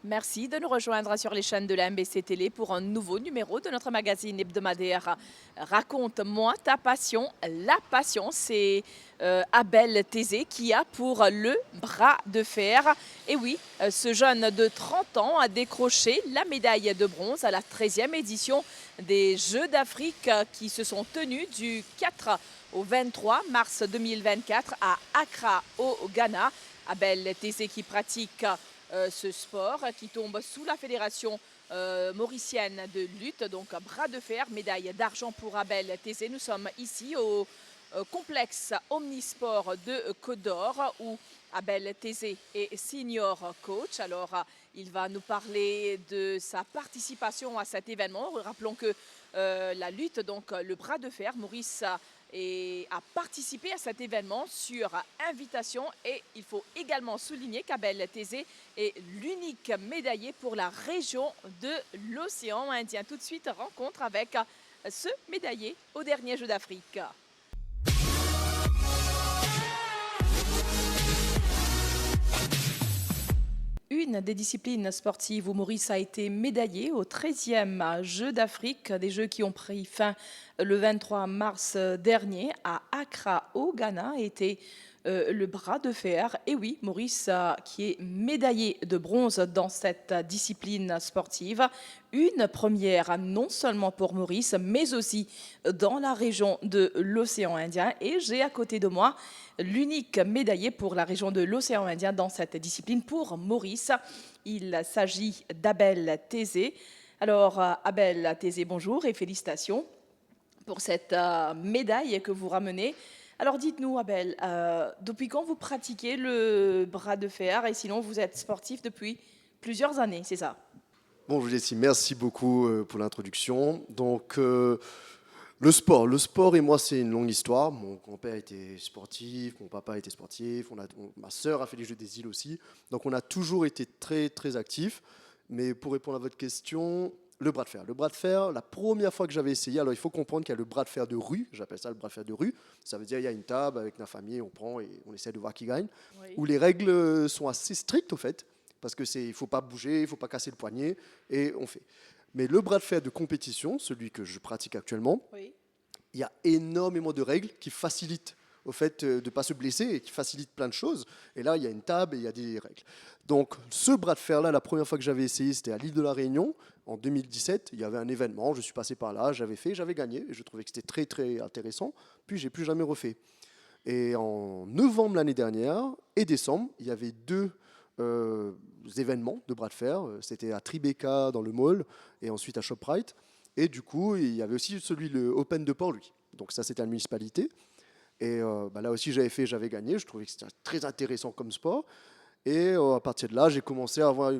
Merci de nous rejoindre sur les chaînes de la MBC Télé pour un nouveau numéro de notre magazine hebdomadaire Raconte-moi ta passion. La passion, c'est Abel Thésée qui a pour le bras de fer. Et oui, ce jeune de 30 ans a décroché la médaille de bronze à la 13e édition des Jeux d'Afrique qui se sont tenus du 4 au 23 mars 2024 à Accra au Ghana. Abel Thésée qui pratique ce sport qui tombe sous la fédération mauricienne de lutte, donc bras de fer, médaille d'argent pour Abel Thésée. Nous sommes ici au complexe Omnisport de Côte d'Or où Abel Thésée est senior coach. Alors, il va nous parler de sa participation à cet événement. Rappelons que la lutte, donc le bras de fer, Maurice a participé à cet événement sur invitation et il faut également souligner qu'Abel Thésée est l'unique médaillé pour la région de l'océan Indien. Tout de suite, rencontre avec ce médaillé aux derniers Jeux d'Afrique. Une des disciplines sportives où Maurice a été médaillé au 13e Jeux d'Afrique, des Jeux qui ont pris fin le 23 mars dernier à Accra au Ghana, était le bras de fer. Et oui, Maurice, qui est médaillé de bronze dans cette discipline sportive, une première non seulement pour Maurice, mais aussi dans la région de l'océan Indien. Et j'ai à côté de moi l'unique médaillé pour la région de l'océan Indien dans cette discipline pour Maurice. Il s'agit d'Abel Thésée. Alors, Abel Thésée, bonjour et félicitations pour cette médaille que vous ramenez. Alors dites-nous, Abel, depuis quand vous pratiquez le bras de fer et sinon vous êtes sportif depuis plusieurs années, c'est ça? Bonjour Jessie, merci beaucoup pour l'introduction. Donc, le sport et moi, c'est une longue histoire. Mon grand-père était sportif, mon papa était sportif, ma sœur a fait les Jeux des îles aussi. Donc, on a toujours été très, très actifs. Mais pour répondre à votre question, le bras de fer. Le bras de fer, la première fois que j'avais essayé, alors il faut comprendre qu'il y a le bras de fer de rue, j'appelle ça le bras de fer de rue. Ça veut dire il y a une table avec la famille, on prend et on essaie de voir qui gagne. Oui. Où les règles sont assez strictes au fait, parce que il faut pas bouger, il faut pas casser le poignet et on fait. Mais le bras de fer de compétition, celui que je pratique actuellement, Oui. il y a énormément de règles qui facilitent au fait de ne pas se blesser et qui facilitent plein de choses. Et là, il y a une table et il y a des règles. Donc, ce bras de fer-là, la première fois que j'avais essayé, c'était à l'île de la Réunion, en 2017. Il y avait un événement, je suis passé par là, j'avais gagné, et je trouvais que c'était très, très intéressant. Puis, j'ai plus jamais refait. Et en novembre l'année dernière et décembre, il y avait deux événements de bras de fer. C'était à Tribeca, dans le mall, et ensuite à ShopRite. Et du coup, il y avait aussi le Open de Port-Louis. Donc ça, c'était à la municipalité. Et là aussi, j'avais gagné. Je trouvais que c'était très intéressant comme sport. Et à partir de là, j'ai commencé à avoir...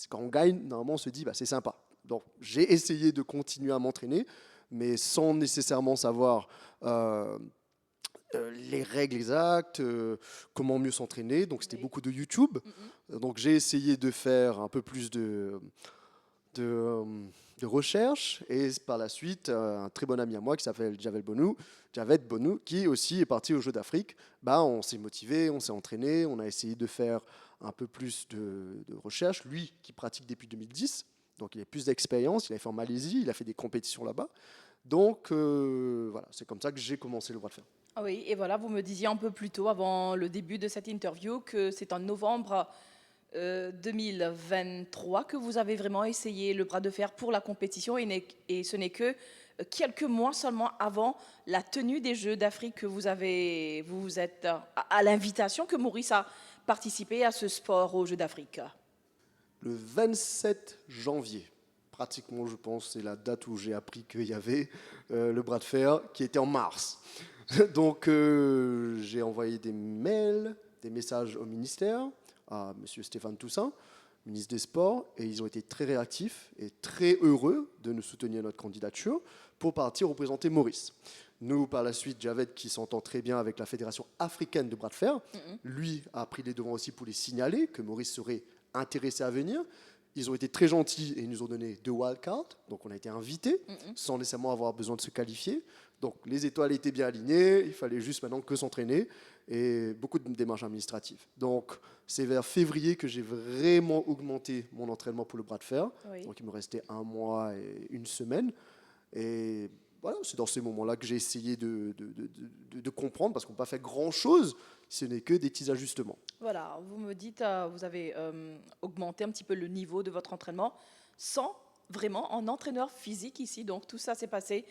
quand on gagne, normalement, on se dit, c'est sympa. Donc j'ai essayé de continuer à m'entraîner, mais sans nécessairement savoir les règles exactes, comment mieux s'entraîner. Donc c'était Oui. beaucoup de YouTube. Donc j'ai essayé de faire un peu plus de, euh, de recherche. Et par la suite, un très bon ami à moi qui s'appelle Javed Bonou, qui aussi est parti aux Jeux d'Afrique. On s'est motivé, on s'est entraîné, on a essayé de faire un peu plus de recherche. Lui, qui pratique depuis 2010, donc il a plus d'expérience, il a fait en Malaisie, il a fait des compétitions là-bas. Donc voilà, c'est comme ça que j'ai commencé le bras de fer. Ah oui, et voilà, vous me disiez un peu plus tôt, avant le début de cette interview, que c'est en novembre 2023 que vous avez vraiment essayé le bras de fer pour la compétition et ce n'est que quelques mois seulement avant la tenue des Jeux d'Afrique que vous êtes à l'invitation que Maurice a participé à ce sport aux Jeux d'Afrique. Le 27 janvier, pratiquement, je pense, c'est la date où j'ai appris qu'il y avait le bras de fer qui était en mars. Donc, j'ai envoyé des mails, des messages au ministère, à M. Stéphane Toussaint, ministre des Sports, et ils ont été très réactifs et très heureux de nous soutenir notre candidature pour partir représenter Maurice. Nous, par la suite, Javed, qui s'entend très bien avec la Fédération africaine de bras de fer, lui a pris les devants aussi pour les signaler que Maurice serait intéressé à venir. Ils ont été très gentils et ils nous ont donné 2 wildcards, donc on a été invités sans nécessairement avoir besoin de se qualifier. Donc les étoiles étaient bien alignées, il fallait juste maintenant que s'entraîner. et beaucoup de démarches administratives. Donc, c'est vers février que j'ai vraiment augmenté mon entraînement pour le bras de fer. Oui. Donc, il me restait 1 mois et 1 semaine. Et voilà, c'est dans ces moments-là que j'ai essayé de comprendre, parce qu'on n'a pas fait grand-chose, ce n'est que des petits ajustements. Voilà, vous me dites, vous avez augmenté un petit peu le niveau de votre entraînement sans vraiment en entraîneur physique ici. Donc tout ça s'est passé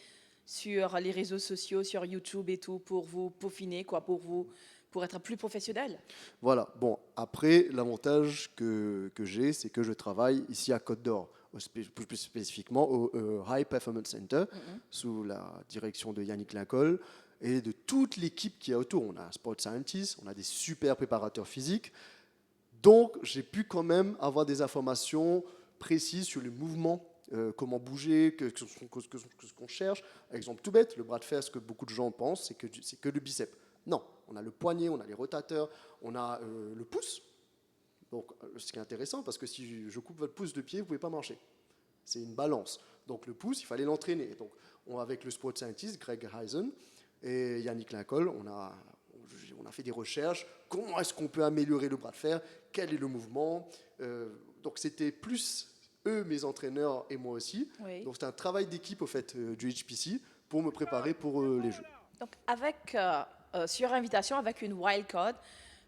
sur les réseaux sociaux, sur YouTube et tout, pour vous peaufiner, quoi, pour être plus professionnel. Voilà, bon, après, l'avantage que j'ai, c'est que je travaille ici à Côte d'Or, plus spécifiquement au High Performance Center, sous la direction de Yannick Lincol et de toute l'équipe qui est autour. On a un sport scientist, on a des super préparateurs physiques. Donc, j'ai pu quand même avoir des informations précises sur les mouvements, comment bouger, ce qu'on cherche. Exemple tout bête, le bras de fer, ce que beaucoup de gens pensent, c'est que le biceps. Non, on a le poignet, on a les rotateurs, on a le pouce. Donc, ce qui est intéressant, parce que si je coupe votre pouce de pied, vous ne pouvez pas marcher. C'est une balance. Donc, le pouce, il fallait l'entraîner. Donc, avec le sport scientist, Greg Heisen et Yannick Lincol, on a fait des recherches. Comment est-ce qu'on peut améliorer le bras de fer? Quel est le mouvement? Donc, c'était plus eux, mes entraîneurs, et moi aussi. Oui. Donc, c'était un travail d'équipe, au fait, du HPC pour me préparer pour les Jeux. Donc sur invitation, avec une wildcard,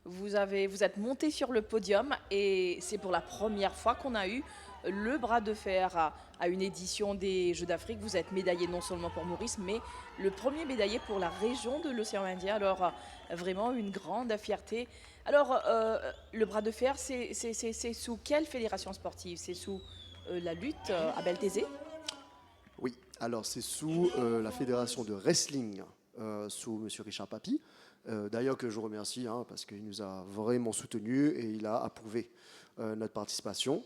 vous êtes monté sur le podium et c'est pour la première fois qu'on a eu le bras de fer à une édition des Jeux d'Afrique. Vous êtes médaillé non seulement pour Maurice, mais le premier médaillé pour la région de l'océan Indien. Alors, vraiment une grande fierté. Alors, le bras de fer, c'est sous quelle fédération sportive? C'est sous la lutte à Belthésé? Oui, alors c'est sous la fédération de wrestling, sous M. Richard Papy, d'ailleurs que je remercie, parce qu'il nous a vraiment soutenus et il a approuvé notre participation.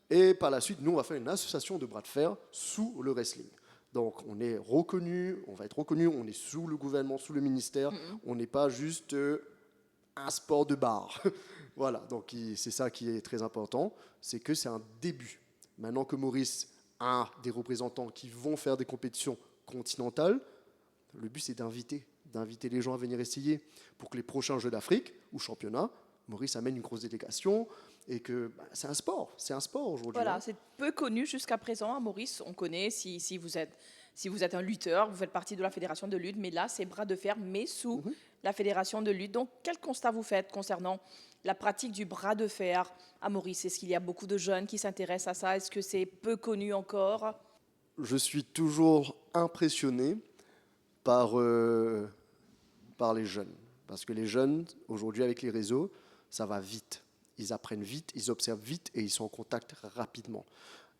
Et par la suite, nous, on va faire une association de bras de fer sous le wrestling. Donc on est reconnu, on va être reconnu, on est sous le gouvernement, sous le ministère, on n'est pas juste un sport de bar. Voilà, donc c'est ça qui est très important, c'est que c'est un début. Maintenant que Maurice a des représentants qui vont faire des compétitions continentales, le but c'est d'inviter les gens à venir essayer pour que les prochains Jeux d'Afrique ou championnats, Maurice amène une grosse délégation et que c'est un sport aujourd'hui. Voilà, c'est peu connu jusqu'à présent à Maurice. On connaît si vous êtes un lutteur, vous faites partie de la fédération de lutte, mais là c'est bras de fer, mais sous la fédération de lutte. Donc quel constat vous faites concernant la pratique du bras de fer à Maurice? Est-ce qu'il y a beaucoup de jeunes qui s'intéressent à ça? Est-ce que c'est peu connu encore? Je suis toujours impressionné par les jeunes. Parce que les jeunes, aujourd'hui avec les réseaux, ça va vite. Ils apprennent vite, ils observent vite et ils sont en contact rapidement.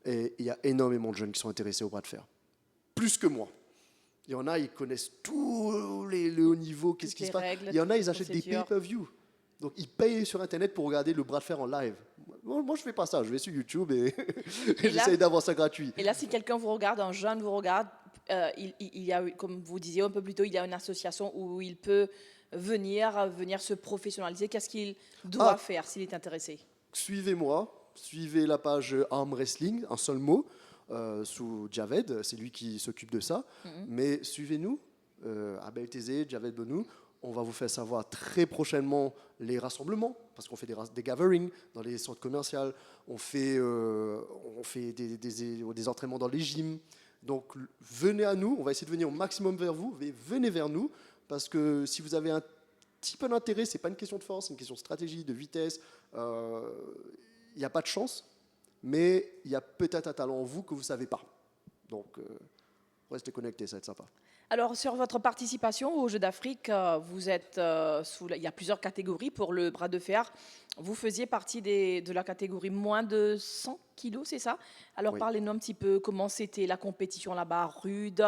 Et il y a énormément de jeunes qui sont intéressés au bras de fer. Plus que moi. Il y en a, ils connaissent tous le haut niveau, qu'est-ce qui se passe. Il y en a, ils achètent des pay-per-view. Donc, ils payent sur Internet pour regarder le bras de fer en live. Moi, je ne fais pas ça. Je vais sur YouTube et j'essaye d'avoir ça gratuit. Et là, si quelqu'un vous regarde, un jeune vous regarde, il y a, comme vous disiez un peu plus tôt, il y a une association où il peut venir se professionnaliser. Qu'est-ce qu'il doit faire s'il est intéressé? Suivez-moi. Suivez la page Arm Wrestling, un seul mot, sous Javed. C'est lui qui s'occupe de ça. Mais suivez-nous, Abel Tézé, Javed Bonou. On va vous faire savoir très prochainement les rassemblements, parce qu'on fait des gatherings dans les centres commerciaux, on fait des entraînements dans les gyms. Donc venez à nous, on va essayer de venir au maximum vers vous, mais venez vers nous, parce que si vous avez un petit peu d'intérêt, ce n'est pas une question de force, c'est une question de stratégie, de vitesse. Il n'y a pas de chance, mais il y a peut-être un talent en vous que vous ne savez pas. Donc restez connectés, ça va être sympa. Alors, sur votre participation aux Jeux d'Afrique, vous êtes il y a plusieurs catégories pour le bras de fer. Vous faisiez partie de la catégorie moins de 100 kilos, c'est ça? Alors, Oui. parlez-nous un petit peu comment c'était la compétition là-bas, rude.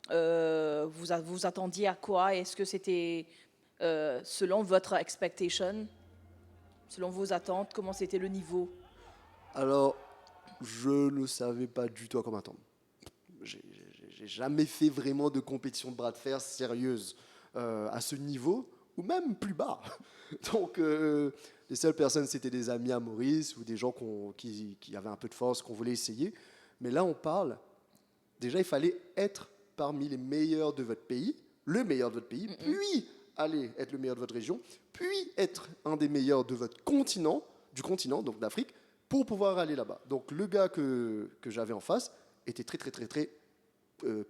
Vous attendiez à quoi? Est-ce que c'était selon votre expectation, selon vos attentes, comment c'était le niveau? Alors, je ne savais pas du tout à quoi m'attendre. J'ai jamais fait vraiment de compétition de bras de fer sérieuse à ce niveau, ou même plus bas. Donc, les seules personnes, c'était des amis à Maurice ou des gens qui avaient un peu de force, qu'on voulait essayer. Mais là, on parle, déjà, il fallait être parmi les meilleurs de votre pays, le meilleur de votre pays, puis aller être le meilleur de votre région, puis être un des meilleurs de votre continent, donc d'Afrique, pour pouvoir aller là-bas. Donc le gars que j'avais en face était très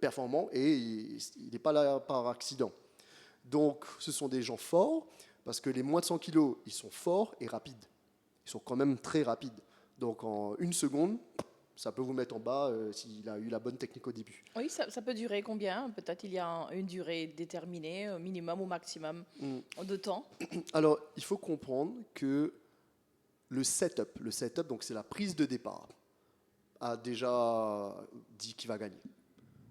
performant et il n'est pas là par accident. Donc ce sont des gens forts, parce que les moins de 100 kilos, ils sont forts et rapides. Ils sont quand même très rapides. Donc en 1 seconde, ça peut vous mettre en bas s'il a eu la bonne technique au début. Oui, ça peut durer combien? Peut-être il y a une durée déterminée, minimum ou maximum de temps. Alors, il faut comprendre que le setup, donc c'est la prise de départ, a déjà dit qui va gagner.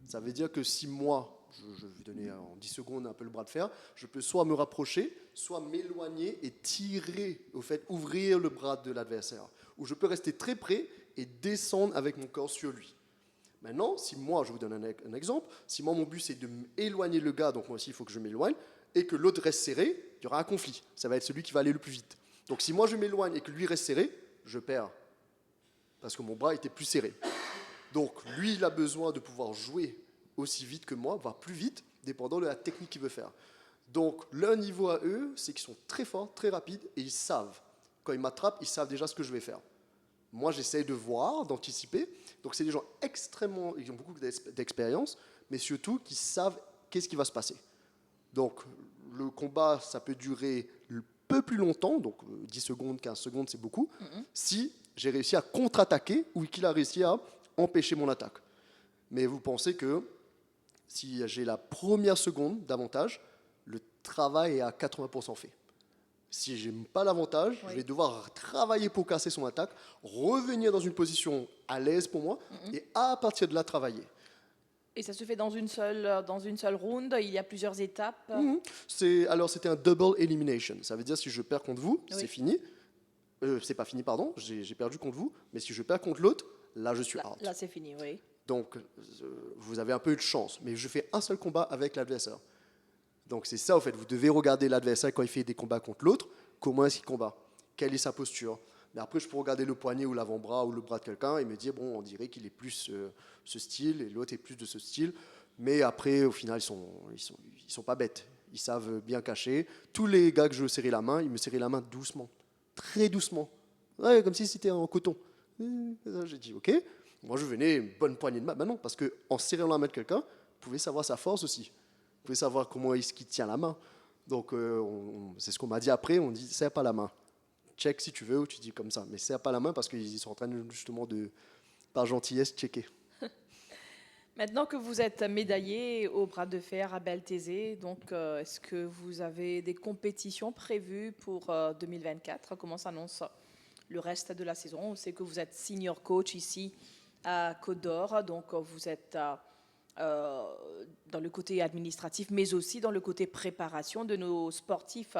Ça veut dire que si moi, je vais donner en 10 secondes un peu le bras de fer, je peux soit me rapprocher, soit m'éloigner et tirer, au fait, ouvrir le bras de l'adversaire. Ou je peux rester très près et descendre avec mon corps sur lui. Maintenant, si moi, je vous donne un exemple, si moi mon but c'est de m'éloigner le gars, donc moi aussi il faut que je m'éloigne, et que l'autre reste serré, il y aura un conflit. Ça va être celui qui va aller le plus vite. Donc si moi je m'éloigne et que lui reste serré, je perds. Parce que mon bras était plus serré. Donc lui, il a besoin de pouvoir jouer aussi vite que moi, voire plus vite, dépendant de la technique qu'il veut faire. Donc leur niveau à eux, c'est qu'ils sont très forts, très rapides, et ils savent. Quand ils m'attrapent, ils savent déjà ce que je vais faire. Moi, j'essaie de voir, d'anticiper. Donc, c'est des gens extrêmement, ils ont beaucoup d'expérience, mais surtout qui savent qu'est-ce qui va se passer. Donc, le combat, ça peut durer un peu plus longtemps, donc 10 secondes, 15 secondes, c'est beaucoup, si j'ai réussi à contre-attaquer ou qu'il a réussi à empêcher mon attaque. Mais vous pensez que si j'ai la première seconde d'avantage, le travail est à 80% fait. Si je n'ai pas l'avantage, je vais devoir travailler pour casser son attaque, revenir dans une position à l'aise pour moi, et à partir de là, travailler. Et ça se fait dans une seule round, il y a plusieurs étapes. Alors, c'était un double elimination. Ça veut dire si je perds contre vous, c'est fini. C'est pas fini, pardon, j'ai perdu contre vous, mais si je perds contre l'autre, là, je suis out. Là, c'est fini, oui. Donc, vous avez un peu de chance, mais je fais un seul combat avec l'adversaire. Donc c'est ça, en fait, vous devez regarder l'adversaire quand il fait des combats contre l'autre, comment est-ce qu'il combat, quelle est sa posture. Mais après, je peux regarder le poignet ou l'avant-bras ou le bras de quelqu'un et me dire, bon, on dirait qu'il est plus ce style et l'autre est plus de ce style. Mais après, au final, ils sont pas bêtes. Ils savent bien cacher. Tous les gars que je serrais la main, ils me serraient la main doucement, très doucement. Ouais, comme si c'était en coton. J'ai dit, ok. Moi, je venais une bonne poignée de main. Ben non, parce qu'en serrant la main de quelqu'un, vous pouvez savoir sa force aussi. Vous pouvez savoir comment est-ce qu'il tient la main. Donc, c'est ce qu'on m'a dit après. On dit, serre pas la main. Check si tu veux, ou tu dis comme ça. Mais serre pas la main parce qu'ils sont en train justement de, par gentillesse, checker. Maintenant que vous êtes médaillé au bras de fer à Belthésé, donc est-ce que vous avez des compétitions prévues pour 2024? Comment s'annonce le reste de la saison? On sait que vous êtes senior coach ici à Côte d'Or, donc vous êtes dans le côté administratif, mais aussi dans le côté préparation de nos sportifs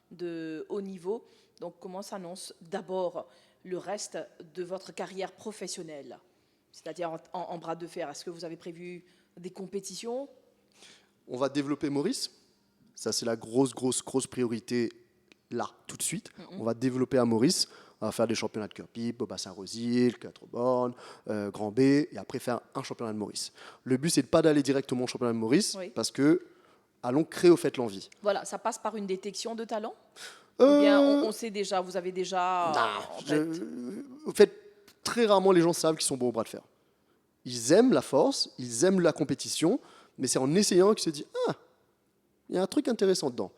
de haut niveau. Donc, comment s'annonce d'abord le reste de votre carrière professionnelle, c'est-à-dire en bras de fer? Est-ce que vous avez prévu des compétitions? On va développer Maurice. Ça, c'est la grosse priorité là, tout de suite. On va développer à Maurice. On va faire des championnats de cœur-pipe, au bassin Rosil, 4 bornes, Grand B, et après faire un championnat de Maurice. Le but, c'est de pas d'aller directement au championnat de Maurice, parce que allons créer au fait l'envie. Voilà, ça passe par une détection de talent? Ou bien on sait déjà, vous avez déjà... En fait, très rarement, les gens savent qu'ils sont bons au bras de fer. Ils aiment la force, ils aiment la compétition, mais c'est en essayant qu'ils se disent « Ah, il y a un truc intéressant dedans ».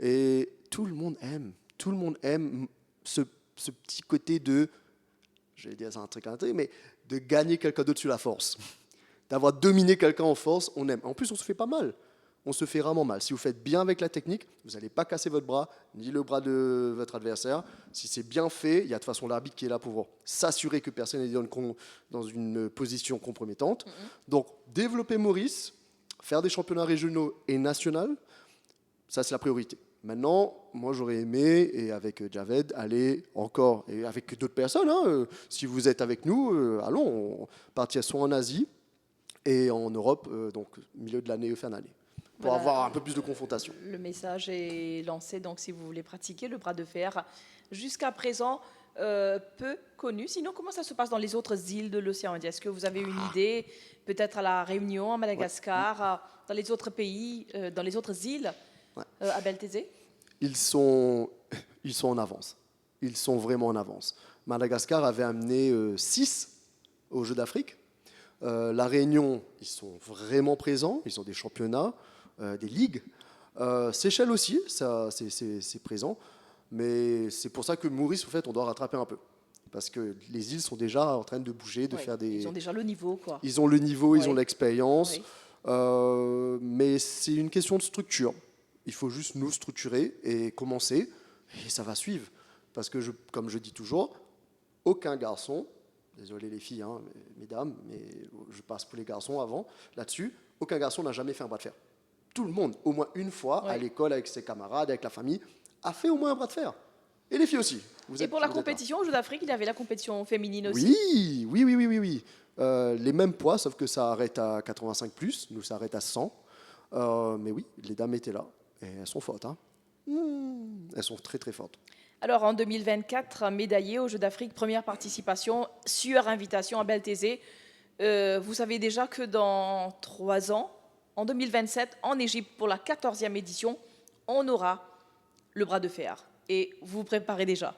Et tout le monde aime ce petit côté de, j'allais dire c'est un truc intéressant, mais de gagner quelqu'un d'autre sur la force. D'avoir dominé quelqu'un en force, on aime. En plus, on se fait pas mal. On se fait rarement mal. Si vous faites bien avec la technique, vous n'allez pas casser votre bras, ni le bras de votre adversaire. Si c'est bien fait, il y a de toute façon l'arbitre qui est là pour s'assurer que personne n'est dans une position compromettante. Donc, développer Maurice, faire des championnats régionaux et nationaux, ça c'est la priorité. Maintenant, moi j'aurais aimé, et avec Javed, aller encore, et avec d'autres personnes, si vous êtes avec nous, allons partir soit en Asie et en Europe, donc milieu de l'année, fin d'année, pour avoir un peu plus de confrontation. Le message est lancé, donc si vous voulez pratiquer le bras de fer, jusqu'à présent, peu connu. Sinon, comment ça se passe dans les autres îles de l'océan Indien? Est-ce que vous avez une idée, peut-être à La Réunion, à Madagascar, dans les autres pays, dans les autres îles? Ouais. Abel Thésée? Ils sont en avance. Ils sont vraiment en avance. Madagascar avait amené 6 aux Jeux d'Afrique. La Réunion, ils sont vraiment présents. Ils ont des championnats, des ligues. Seychelles aussi, c'est présent. Mais c'est pour ça que Maurice, en fait, on doit rattraper un peu. Parce que les îles sont déjà en train de bouger, de Oui, faire des... ils ont déjà le niveau, quoi. Ils ont le niveau, ils Oui. ont l'expérience. Oui. Mais c'est une question de structure. Il faut juste nous structurer et commencer. Et ça va suivre. Parce que, comme je dis toujours, aucun garçon, désolé les filles, hein, mesdames, mais je passe pour les garçons avant, là-dessus, aucun garçon n'a jamais fait un bras de fer. Tout le monde, au moins une fois, à l'école, avec ses camarades, avec la famille, a fait au moins un bras de fer. Et les filles aussi. Et pour la compétition aux Jeux d'Afrique, il y avait la compétition féminine aussi. Oui. Les mêmes poids, sauf que ça arrête à 85+, nous ça arrête à 100. Mais oui, les dames étaient là. Et elles sont fortes. Hein. Elles sont très très fortes. Alors en 2024, médaillé aux Jeux d'Afrique, première participation sur invitation à Abel Thésée. Vous savez déjà que dans 3 ans, en 2027, en Égypte, pour la 14e édition, on aura le bras de fer. Et vous vous préparez déjà?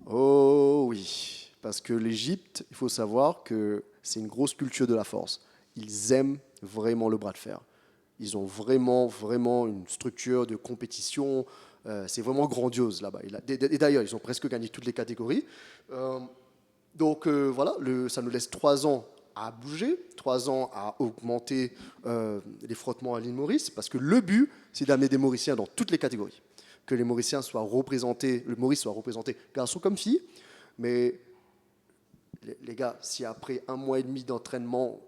Oh oui, parce que l'Égypte, il faut savoir que c'est une grosse culture de la force. Ils aiment vraiment le bras de fer. Ils ont vraiment une structure de compétition. C'est vraiment grandiose là-bas. Et d'ailleurs, ils ont presque gagné toutes les catégories. Donc voilà, ça nous laisse 3 ans à bouger, 3 ans à augmenter les frottements à l'île Maurice, parce que le but, c'est d'amener des Mauriciens dans toutes les catégories. Que les Mauriciens soient représentés, le Maurice soit représenté, garçons comme filles. Mais les gars, si après 1 mois et demi d'entraînement,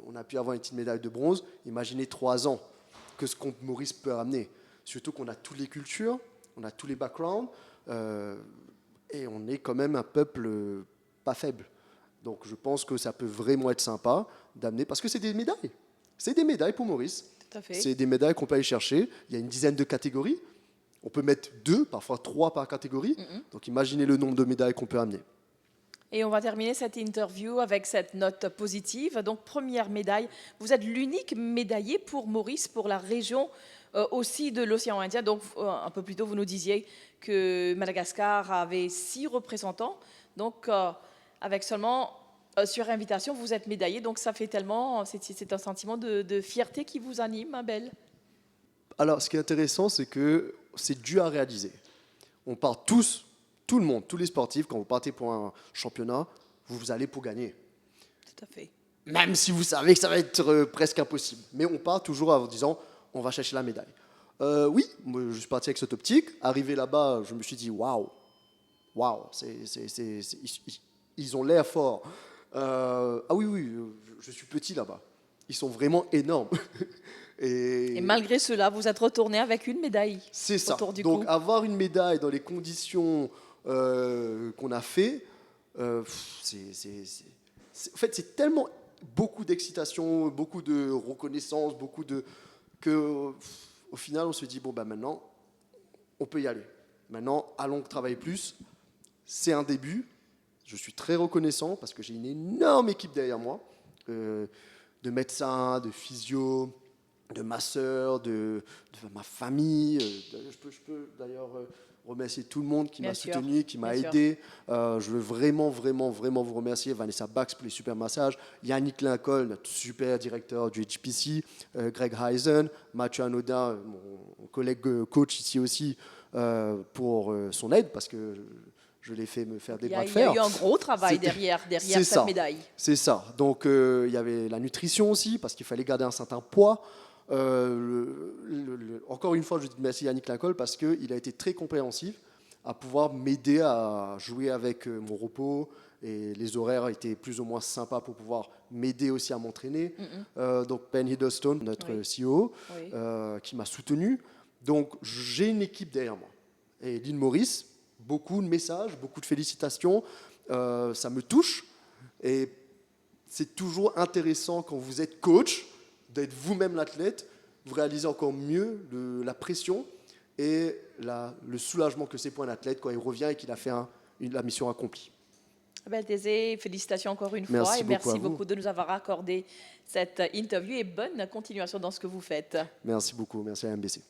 on a pu avoir une petite médaille de bronze, imaginez 3 ans que ce qu'on Maurice peut ramener. Surtout qu'on a toutes les cultures, on a tous les backgrounds, et on est quand même un peuple pas faible. Donc je pense que ça peut vraiment être sympa d'amener, parce que c'est des médailles. C'est des médailles pour Maurice. Tout à fait. C'est des médailles qu'on peut aller chercher. Il y a une dizaine de catégories. On peut mettre 2, parfois 3 par catégorie. Donc imaginez le nombre de médailles qu'on peut amener. Et on va terminer cette interview avec cette note positive. Donc, première médaille. Vous êtes l'unique médaillé pour Maurice, pour la région aussi de l'océan Indien. Donc, un peu plus tôt, vous nous disiez que Madagascar avait 6 représentants. Donc, avec seulement sur invitation, vous êtes médaillé. Donc, ça fait tellement... C'est un sentiment de fierté qui vous anime, Abel? Alors, ce qui est intéressant, c'est que c'est dur à réaliser. On part tous, tout le monde, tous les sportifs, quand vous partez pour un championnat, vous allez pour gagner. Tout à fait. Même si vous savez que ça va être presque impossible. Mais on part toujours en disant, on va chercher la médaille. Oui, moi, je suis parti avec cette optique. Arrivé là-bas, je me suis dit, waouh, ils ont l'air forts. Ah oui, je suis petit là-bas. Ils sont vraiment énormes. Et malgré cela, vous êtes retourné avec une médaille. C'est ça. Autour du Donc cou. avoir une médaille dans les conditions qu'on a fait, en fait, c'est tellement beaucoup d'excitation, beaucoup de reconnaissance, que au final, on se dit bon bah maintenant, on peut y aller. Maintenant, allons travailler plus. C'est un début. Je suis très reconnaissant parce que j'ai une énorme équipe derrière moi, de médecins, de physio, de masseurs, de ma famille. Je peux d'ailleurs remercier tout le monde qui m'a soutenu, qui m'a aidé. Je veux vraiment vous remercier. Vanessa Bax pour les super massages, Yannick Lincoln, notre super directeur du HPC, Greg Heisen, Mathieu Anodin, mon collègue coach ici aussi, pour son aide, parce que je l'ai fait me faire des bras de fer. Il y a eu un gros travail derrière cette médaille. C'est ça. Donc il y avait la nutrition aussi, parce qu'il fallait garder un certain poids. Encore une fois, je dis merci à Yannick Lincoln parce qu'il a été très compréhensif à pouvoir m'aider à jouer avec mon repos, et les horaires étaient plus ou moins sympas pour pouvoir m'aider aussi à m'entraîner. Donc Ben Hiddleston, notre CEO, qui m'a soutenu. Donc j'ai une équipe derrière moi. Et l'île Maurice, beaucoup de messages, beaucoup de félicitations. Ça me touche. Et c'est toujours intéressant quand vous êtes coach, d'être vous-même l'athlète, vous réalisez encore mieux la pression et le soulagement que c'est pour un athlète quand il revient et qu'il a fait la mission accomplie. Abel Thésée, félicitations encore une fois et merci beaucoup de nous avoir accordé cette interview et bonne continuation dans ce que vous faites. Merci beaucoup, merci à MBC.